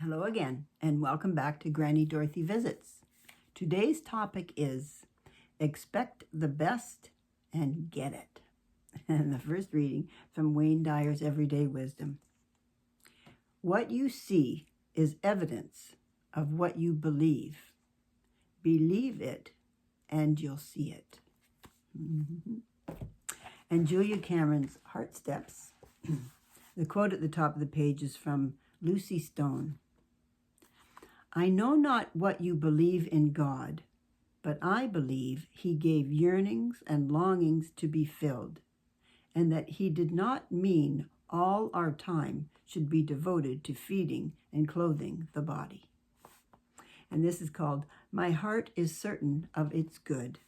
Hello again, and welcome back to Granny Dorothy Visits. Today's topic is Expect the Best and Get It. And the first reading from Wayne Dyer's Everyday Wisdom. What you see is evidence of what you believe. Believe it, and you'll see it. And Julia Cameron's Heart Steps. The quote at the top of the page is from Lucy Stone. I know not what you believe in God, but I believe he gave yearnings and longings to be filled, and that he did not mean all our time should be devoted to feeding and clothing the body. And this is called, My Heart is Certain of Its Good.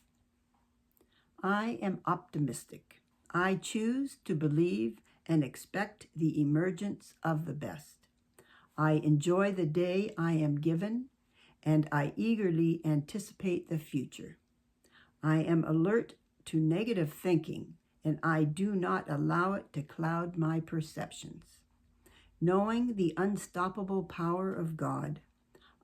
I am optimistic. I choose to believe and expect the emergence of the best. I enjoy the day I am given, and I eagerly anticipate the future. I am alert to negative thinking, and I do not allow it to cloud my perceptions. Knowing the unstoppable power of God,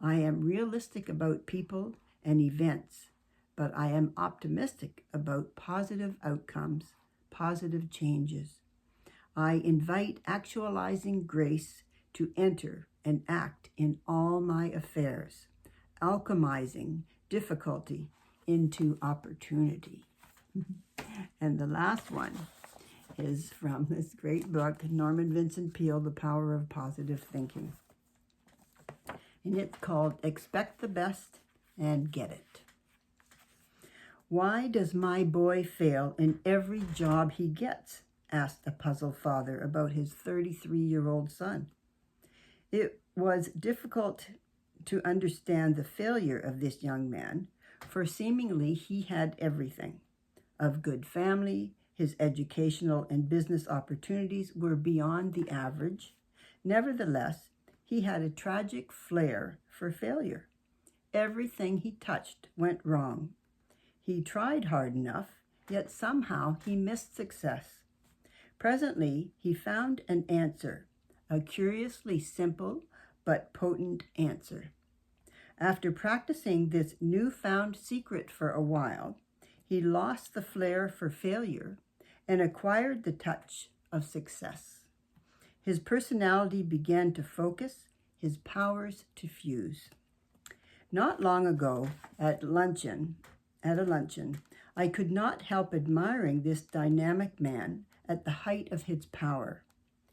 I am realistic about people and events, but I am optimistic about positive outcomes, positive changes. I invite actualizing grace to enter and act in all my affairs, alchemizing difficulty into opportunity. And the last one is from this great book, Norman Vincent Peale, The Power of Positive Thinking. And it's called Expect the Best and Get It. Why does my boy fail in every job he gets? Asked a puzzled father about his 33-year-old son. It was difficult to understand the failure of this young man, for seemingly he had everything. Of good family, his educational and business opportunities were beyond the average. Nevertheless, he had a tragic flair for failure. Everything he touched went wrong. He tried hard enough, yet somehow he missed success. Presently, he found an answer, a curiously simple but potent answer. After practicing this newfound secret for a while, he lost the flair for failure and acquired the touch of success. His personality began to focus, his powers to fuse. Not long ago, at a luncheon, I could not help admiring this dynamic man at the height of his power.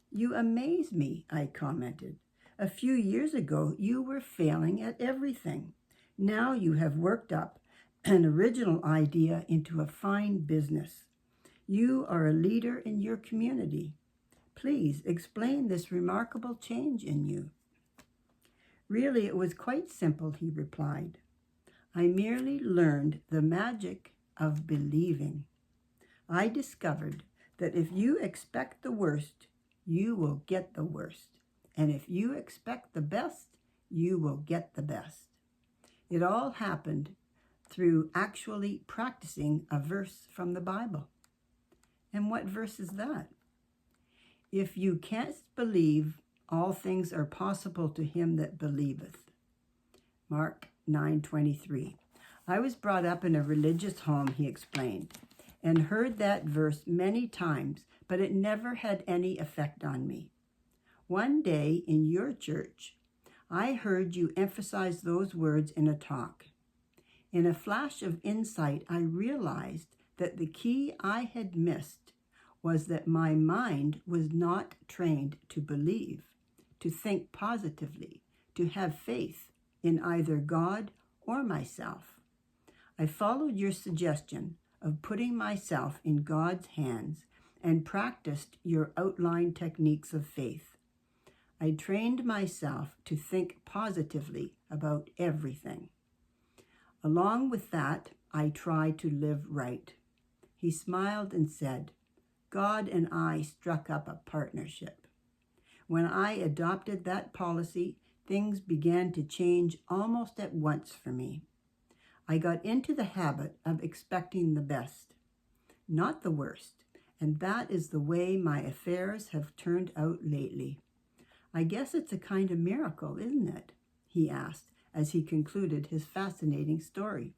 You amaze me, I commented. A few years ago, you were failing at everything. Now you have worked up an original idea into a fine business. You are a leader in your community. Please explain this remarkable change in you. Really, it was quite simple, he replied. I merely learned the magic of believing. I discovered that if you expect the worst, you will get the worst. And if you expect the best, you will get the best. It all happened through actually practicing a verse from the Bible. And what verse is that? If you can't believe, all things are possible to him that believeth. Mark 9:23. I was brought up in a religious home, he explained, and heard that verse many times, but it never had any effect on me. One day in your church, I heard you emphasize those words in a talk. In a flash of insight, I realized that the key I had missed was that my mind was not trained to believe, to think positively, to have faith in either God or myself. I followed your suggestion of putting myself in God's hands and practiced your outlined techniques of faith. I trained myself to think positively about everything. Along with that, I tried to live right. He smiled and said, God and I struck up a partnership. When I adopted that policy, things began to change almost at once for me. I got into the habit of expecting the best, not the worst, and that is the way my affairs have turned out lately. I guess it's a kind of miracle, isn't it? He asked as he concluded his fascinating story.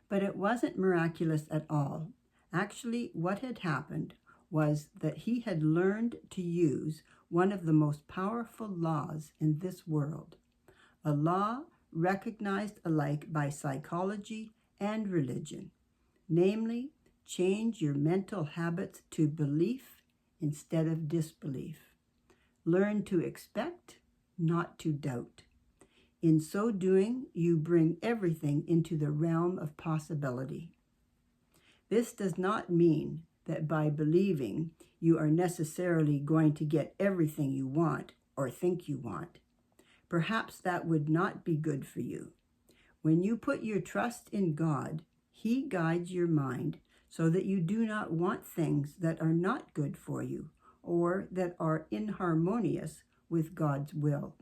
But it wasn't miraculous at all. Actually, what had happened was that he had learned to use one of the most powerful laws in this world, a law recognized alike by psychology and religion, namely, change your mental habits to belief instead of disbelief. Learn to expect, not to doubt. In so doing, you bring everything into the realm of possibility. This does not mean that by believing you are necessarily going to get everything you want or think you want. Perhaps that would not be good for you. When you put your trust in God, He guides your mind so that you do not want things that are not good for you or that are inharmonious with God's will.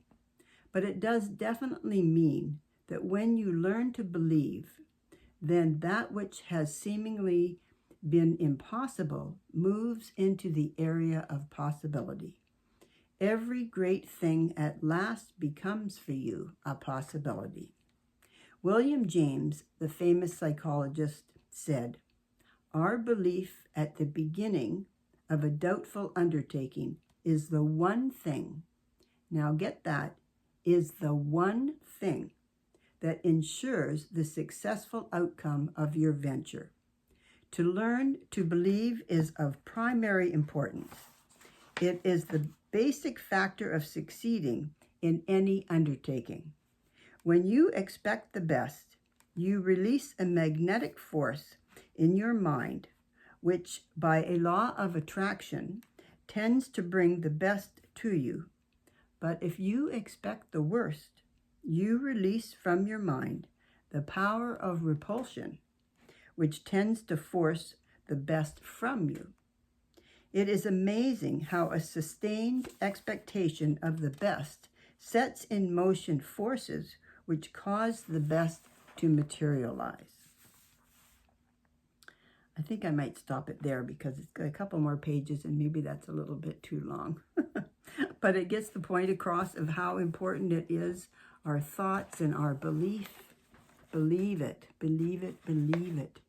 But it does definitely mean that when you learn to believe, then that which has seemingly been impossible moves into the area of possibility. Every great thing at last becomes for you a possibility. William James, the famous psychologist, said, "Our belief at the beginning of a doubtful undertaking is the one thing," now get that, is the one thing that ensures the successful outcome of your venture. To learn to believe is of primary importance. It is the basic factor of succeeding in any undertaking. When you expect the best, you release a magnetic force in your mind, which by a law of attraction tends to bring the best to you. But if you expect the worst, you release from your mind the power of repulsion, which tends to force the best from you. It is amazing how a sustained expectation of the best sets in motion forces which cause the best to materialize. I think I might stop it there because it's got a couple more pages and maybe that's a little bit too long. But it gets the point across of how important it is, our thoughts and our belief. Believe it, believe it, believe it,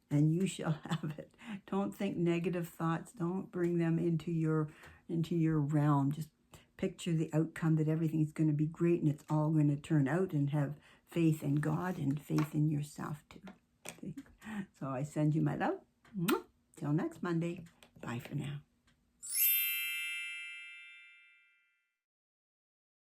and you shall have it. Don't think negative thoughts. Don't bring them into your realm. Just picture the outcome that everything's going to be great and it's all going to turn out, and have faith in God and faith in yourself too. So I send you my love. Till next Monday. Bye for now.